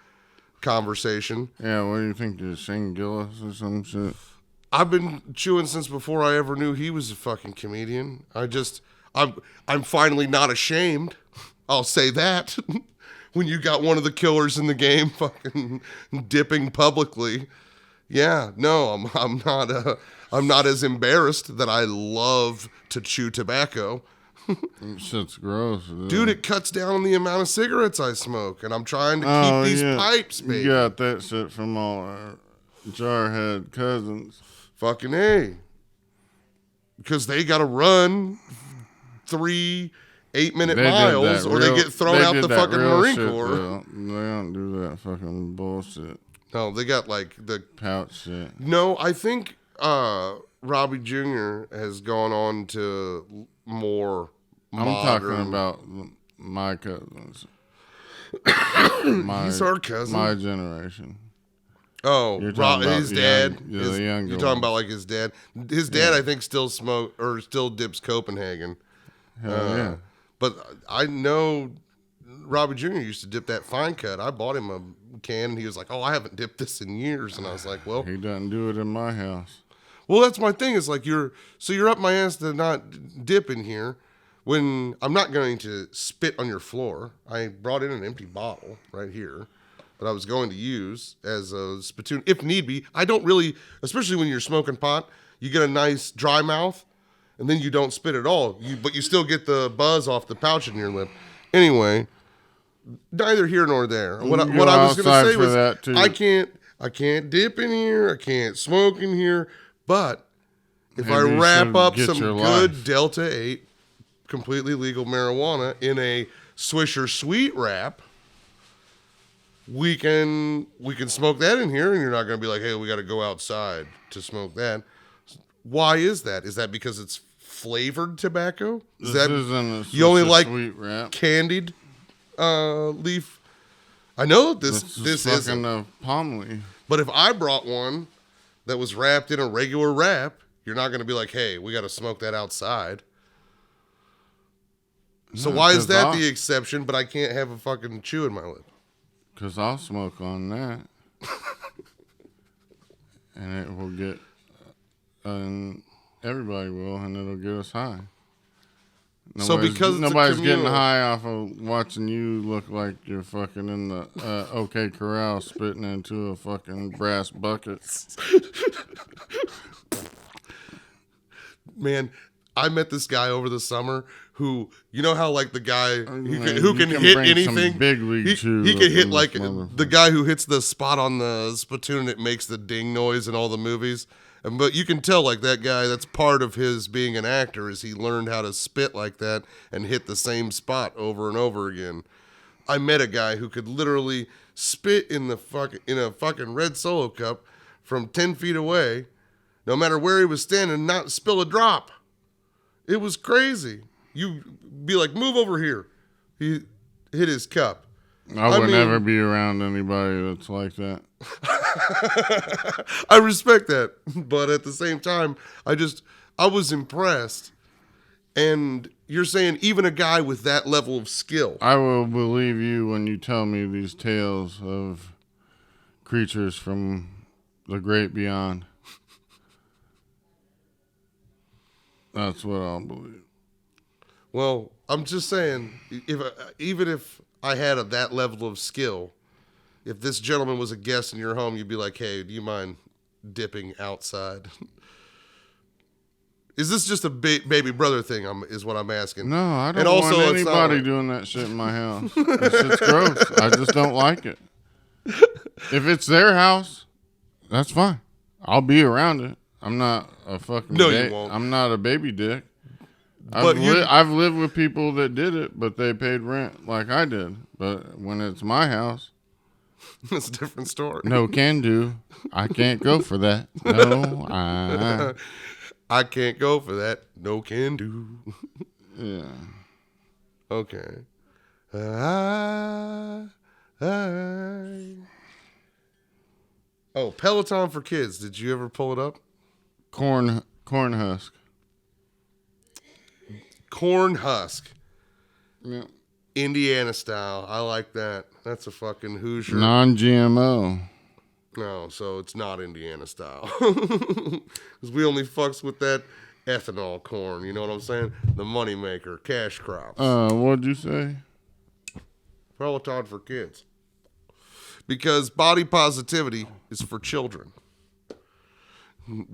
conversation. Yeah, what do you think? You're Shane Gillis or some shit? I've been chewing since before I ever knew he was a fucking comedian. I'm finally not ashamed. I'll say that. When you got one of the killers in the game fucking dipping publicly. Yeah, no, I'm not as embarrassed that I love to chew tobacco. Shit's gross. Dude, it cuts down on the amount of cigarettes I smoke, and I'm trying to keep these pipes, baby. You got that shit from all our jarhead cousins. Fucking A. Because they got to run 3 8-minute miles or they get thrown out the fucking Marine Corps. Though. They don't do that fucking bullshit. No, they got like the pouch shit. No, I think Robbie Jr. has gone on to more modern. I'm talking about my cousins. He's our cousin. My generation. Oh, his dad. The younger you're talking about like his dad. His dad, I think, still dips Copenhagen. Hell yeah. But I know Robbie Jr. used to dip that fine cut. I bought him a can, and he was like, "Oh, I haven't dipped this in years." And I was like, "Well, he doesn't do it in my house." Well, that's my thing. Is like you're up my ass to not dip in here when I'm not going to spit on your floor. I brought in an empty bottle right here that I was going to use as a spittoon if need be. I don't really, especially when you're smoking pot, you get a nice dry mouth. And then you don't spit at all. But you still get the buzz off the pouch in your lip. Anyway, neither here nor there. What I was going to say was I can't dip in here. I can't smoke in here. But if I wrap up some good Delta 8 completely legal marijuana in a Swisher Sweet wrap, we can smoke that in here, and you're not going to be like, hey, we got to go outside to smoke that. Why is that? Is that because it's flavored tobacco? You only like candied leaf? I know this isn't a palm leaf. But if I brought one that was wrapped in a regular wrap, you're not going to be like, hey, we got to smoke that outside. So why is that the exception, but I can't have a fucking chew in my lip? Because I'll smoke on that. And it will get... and everybody will, and it'll get us high. Nobody's getting high off of watching you look like you're fucking in the OK Corral spitting into a fucking brass bucket. Man, I met this guy over the summer who, you know how like the guy who can hit anything? Big league he can hit like the guy who hits the spot on the spittoon and it makes the ding noise in all the movies. But you can tell, like, that guy, that's part of his being an actor, is he learned how to spit like that and hit the same spot over and over again. I met a guy who could literally spit in a fucking red Solo cup from 10 feet away, no matter where he was standing, not spill a drop. It was crazy. You be like, move over here. He hit his cup. I would never be around anybody that's like that. I respect that, but at the same time, I was impressed. And you're saying even a guy with that level of skill. I will believe you when you tell me these tales of creatures from the great beyond. That's what I'll believe. Well, I'm just saying, even if I had that level of skill, if this gentleman was a guest in your home, you'd be like, hey, do you mind dipping outside? Is this just a baby brother thing is what I'm asking? No, I don't want anybody doing that shit in my house. That shit's gross. I just don't like it. If it's their house, that's fine. I'll be around it. I'm not a fucking you won't. I'm not a baby dick. I've lived with people that did it, but they paid rent like I did. But when it's my house, it's a different story. No can do. I can't go for that. No, I can't go for that. No can do. Yeah. Okay. Oh, Peloton for kids. Did you ever pull it up? Corn husk. Corn husk. Yeah. Indiana style. I like that. That's a fucking Hoosier. Non-GMO. No, so it's not Indiana style. Because we only fucks with that ethanol corn. You know what I'm saying? The moneymaker, cash crops. What'd you say? Peloton for kids. Because body positivity is for children.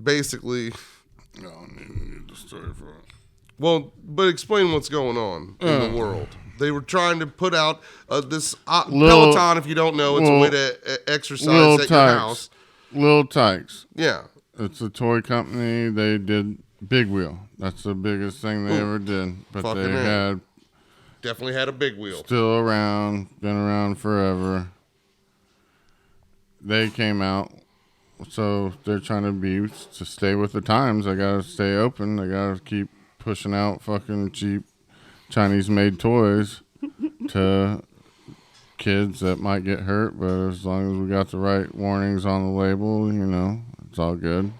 Basically. No, I need the story for it. Well, but explain what's going on in the world. They were trying to put out this Peloton, if you don't know, it's a way to exercise at your house. Lil Tykes. Yeah. It's a toy company. They did Big Wheel. That's the biggest thing they ever did. But Fucking they had... Definitely had a big wheel. Still around. Been around forever. They came out. So they're trying to stay with the times. They got to stay open. They got to keep pushing out fucking cheap Chinese-made toys to kids that might get hurt, but as long as we got the right warnings on the label, it's all good.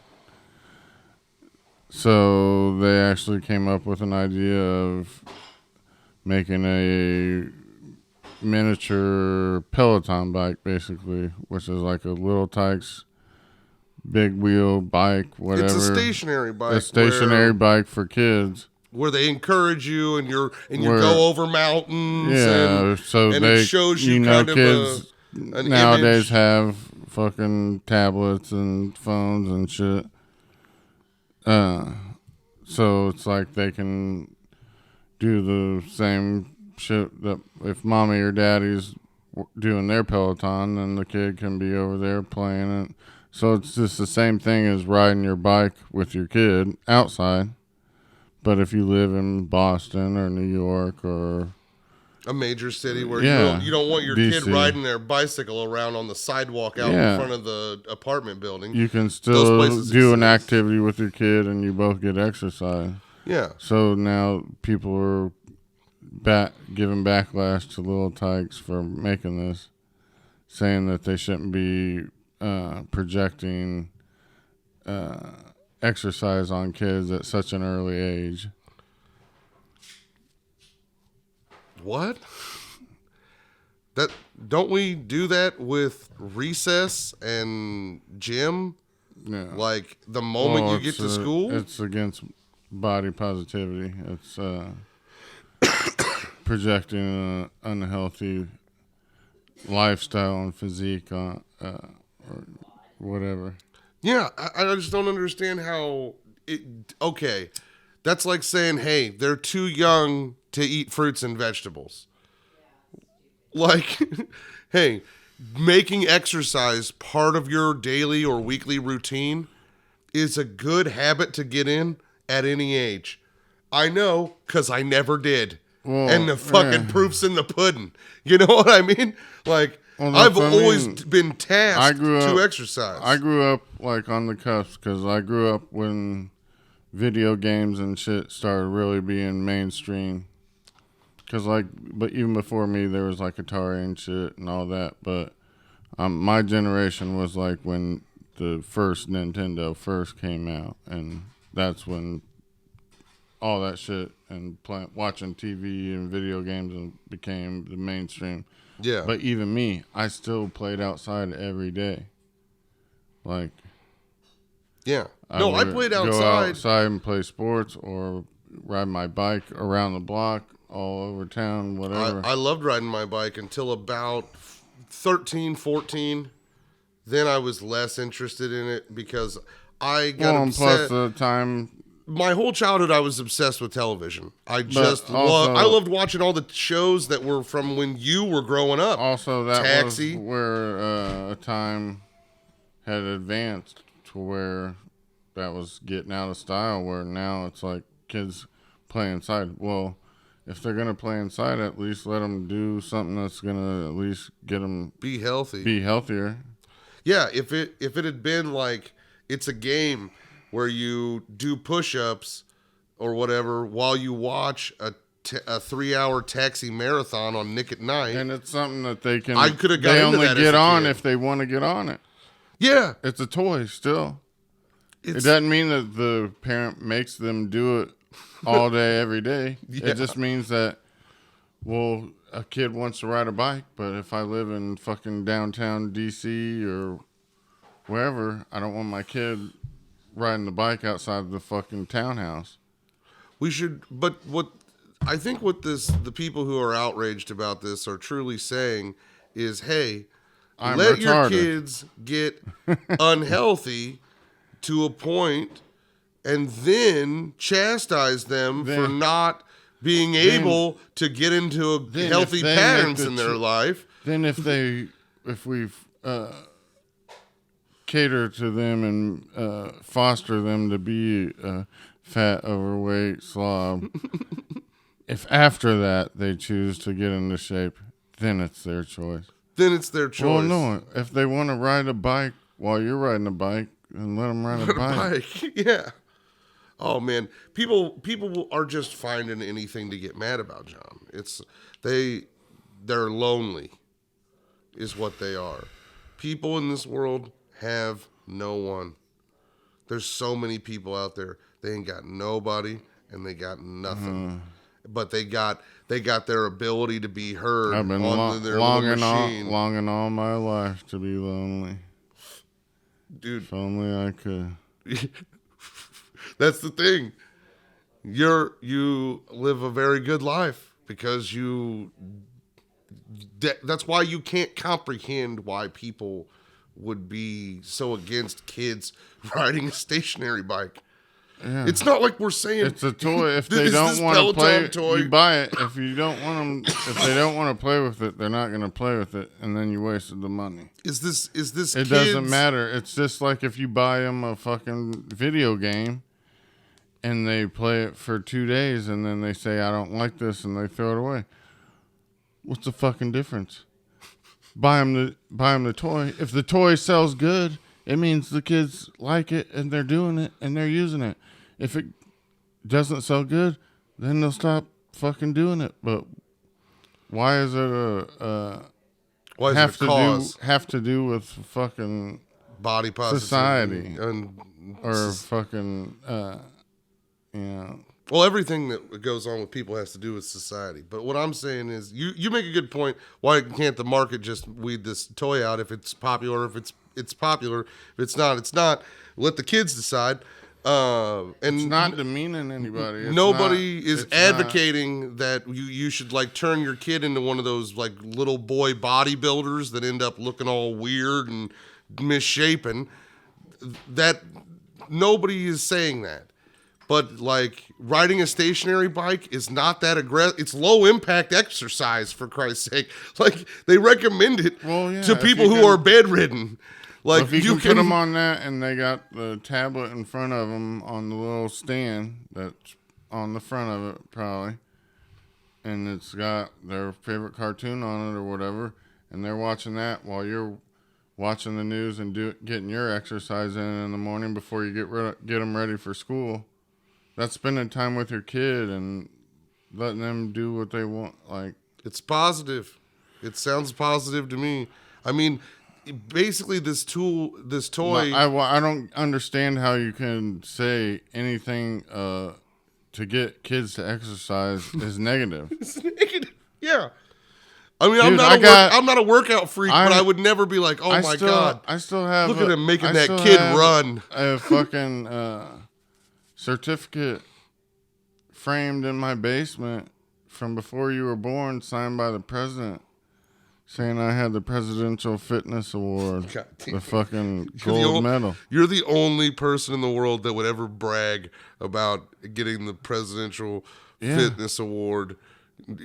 So they actually came up with an idea of making a miniature Peloton bike, basically, which is like a Little Tykes big wheel bike, whatever. It's a stationary bike. A stationary bike for kids. Where they encourage you and you go over mountains. Yeah, and it shows you kind kids of an nowadays image. have fucking tablets and phones and shit. So it's like they can do the same shit that if mommy or daddy's doing their Peloton, then the kid can be over there playing it. So it's just the same thing as riding your bike with your kid outside. But if you live in Boston or New York or a major city where you don't want your DC. kid riding their bicycle around on the sidewalk out in front of the apartment building. You can still do an activity with your kid and you both get exercise. Yeah. So now people are giving backlash to Little Tykes for making this, saying that they shouldn't be projecting exercise on kids at such an early age. What? Don't we do that with recess and gym? Yeah. Like the moment you get to school? It's against body positivity. It's projecting an unhealthy lifestyle and physique on or whatever. Yeah, I just don't understand how okay, that's like saying, hey, they're too young to eat fruits and vegetables. Like, hey, making exercise part of your daily or weekly routine is a good habit to get in at any age. I know, because I never did. Well, and the fucking proof's in the pudding. You know what I mean? Like, I've always been tasked to exercise. I grew up like on the cusp because I grew up when video games and shit started really being mainstream. But even before me, there was like Atari and shit and all that. But my generation was like when the first Nintendo first came out, and that's when all that shit and watching TV and video games became the mainstream. Yeah. But even me, I still played outside every day. Like, yeah. I played outside. Go outside and play sports or ride my bike around the block, all over town, whatever. I loved riding my bike until about 13, 14. Then I was less interested in it because I got upset. Plus the time... My whole childhood, I was obsessed with television. I loved watching all the shows that were from when you were growing up. Also, that Taxi. was where a time had advanced to where that was getting out of style, where now it's like kids play inside. Well, if they're gonna play inside, at least let them do something that's gonna at least get them Be healthy. be healthier. Yeah, if it had been like it's a game where you do push-ups or whatever while you watch a 3-hour taxi marathon on Nick at Night. And it's something that they can. I could have got They into only that as get a on kid. if they want to get on it. Yeah. It's a toy still. It It's, doesn't mean that the parent makes them do it all day, every day. Yeah. It just means that, well, a kid wants to ride a bike, but if I live in fucking downtown D.C. or wherever, I don't want my kid riding the bike outside the fucking townhouse. we should, but what I think the people who are outraged about this are truly saying is, hey, I'm let your retarded. kids get unhealthy to a point and then chastise them for not being able to get into healthy if they patterns make in the their life. Then if we cater to them and foster them to be a fat, overweight slob, if after that they choose to get into shape, then it's their choice. Then it's their choice. Well, no, if they want to ride a bike while you're riding a bike, then let them ride a bike. Yeah. Oh man, people are just finding anything to get mad about, John. They're lonely, is what they are. People in this world have no one. There's so many people out there. They ain't got nobody and they got nothing. But they got their ability to be heard. I've been on their little machine. longing all my life to be lonely. Dude, If only I could. that's the thing. You live a very good life because that's why you can't comprehend why people would be so against kids riding a stationary bike. Yeah. It's not like we're saying It's a toy. If they Is don't this want to play, Peloton toy? you buy it. If you don't want them, if they don't want to play with it, they're not going to play with it, and then you wasted the money. Is this It doesn't matter. It's just like if you buy them a fucking video game, and they play it for 2 days, and then they say, I don't like this, and they throw it away. What's the fucking difference? Buy them the toy. If the toy sells good, it means the kids like it, and they're doing it, and they're using it. If it doesn't sell good, then they'll stop fucking doing it. But why is it why is it a cause? have to do with fucking Body positivity society and or fucking you know? well, everything that goes on with people has to do with society. But what I'm saying is, you make a good point. Why can't the market just weed this toy out? If it's popular, if it's popular. If it's not, it's not. Let the kids decide. And It's not demeaning anybody. nobody is advocating that you should like turn your kid into one of those like little boy bodybuilders that end up looking all weird and misshapen. That nobody is saying that. But like riding a stationary bike is not that aggressive. It's low impact exercise, for Christ's sake. Like they recommend it to people who are bedridden. Like if you can put them on that, and they got the tablet in front of them on the little stand that's on the front of it, probably, and it's got their favorite cartoon on it or whatever, and they're watching that while you're watching the news and getting your exercise in the morning before you get them ready for school. That's spending time with your kid and letting them do what they want. Like, it's positive. It sounds positive to me. I mean, basically this toy. I don't understand how you can say anything to get kids to exercise is negative. It's negative. Yeah. I mean, Dude, I'm not a workout freak, but I would never be like, oh my God. I still have. Look at him making that kid run. A fucking certificate framed in my basement from before you were born, signed by the president, saying I had the Presidential Fitness Award, the fucking gold medal. You're the only person in the world that would ever brag about getting the Presidential Fitness Award.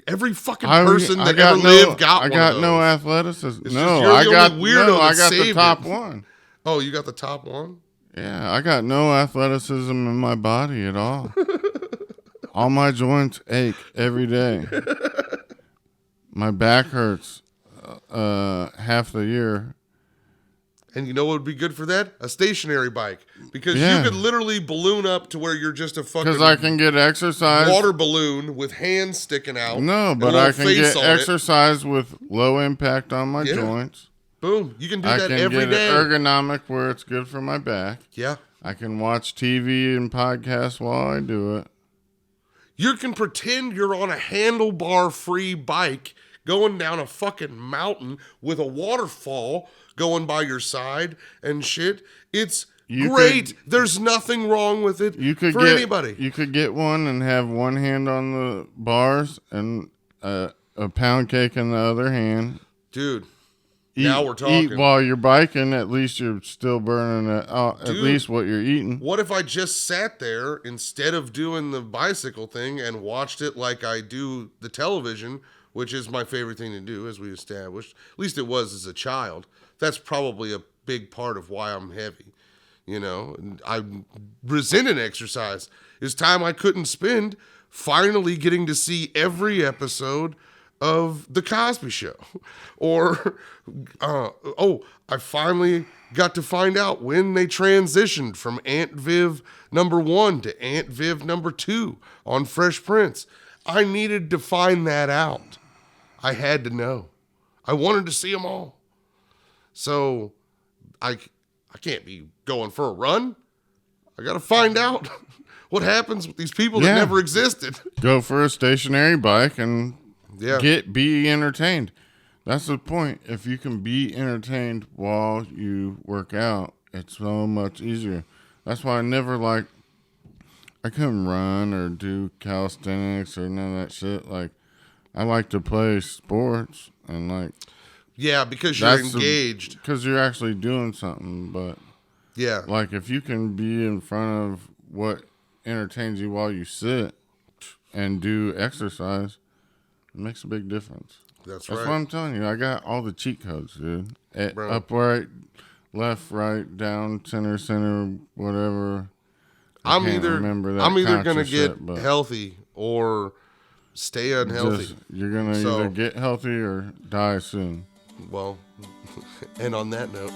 Every fucking person that ever lived got one of those. I got no athleticism. I got the top one. Oh, you got the top one? Yeah, I got no athleticism in my body at all. All my joints ache every day. My back hurts half the year. And you know what would be good for that? A stationary bike. Because Yeah. you could literally balloon up to where you're just a fucking Because I can get exercise. water balloon with hands sticking out. No, and but a I little can face get on it. exercise with low impact on my Yeah. joints. Boom. You can do I that can every get day. it ergonomic where it's good for my back. Yeah. I can watch TV and podcasts while I do it. You can pretend you're on a handlebar-free bike going down a fucking mountain with a waterfall going by your side and shit. It's great. There's nothing wrong with it for anybody. You could get one and have one hand on the bars and a pound cake in the other hand. Dude, now we're talking. Eat while you're biking. At least you're still burning at least what you're eating. What if I just sat there instead of doing the bicycle thing and watched it like I do the television, which is my favorite thing to do, as we established. At least it was as a child. That's probably a big part of why I'm heavy. You know, I resented exercise. It's time I couldn't spend finally getting to see every episode of The Cosby Show. Or, I finally got to find out when they transitioned from Aunt Viv number 1 to Aunt Viv number 2 on Fresh Prince. I needed to find that out. I had to know. I wanted to see them all. So I can't be going for a run. I got to find out what happens with these people that never existed. Go for a stationary bike and Yeah. be entertained. That's the point. If you can be entertained while you work out, it's so much easier. That's why I couldn't run or do calisthenics or none of that shit. Like, I like to play sports and like. Yeah, because you're engaged. Because you're actually doing something. But yeah, like if you can be in front of what entertains you while you sit and do exercise, it makes a big difference. That's right. What I'm telling you. I got all the cheat codes, dude. Bro. Upright, left, right, down, center, whatever. I'm either gonna get shit, healthy or stay unhealthy. You're gonna either get healthy or die soon. Well, and on that note.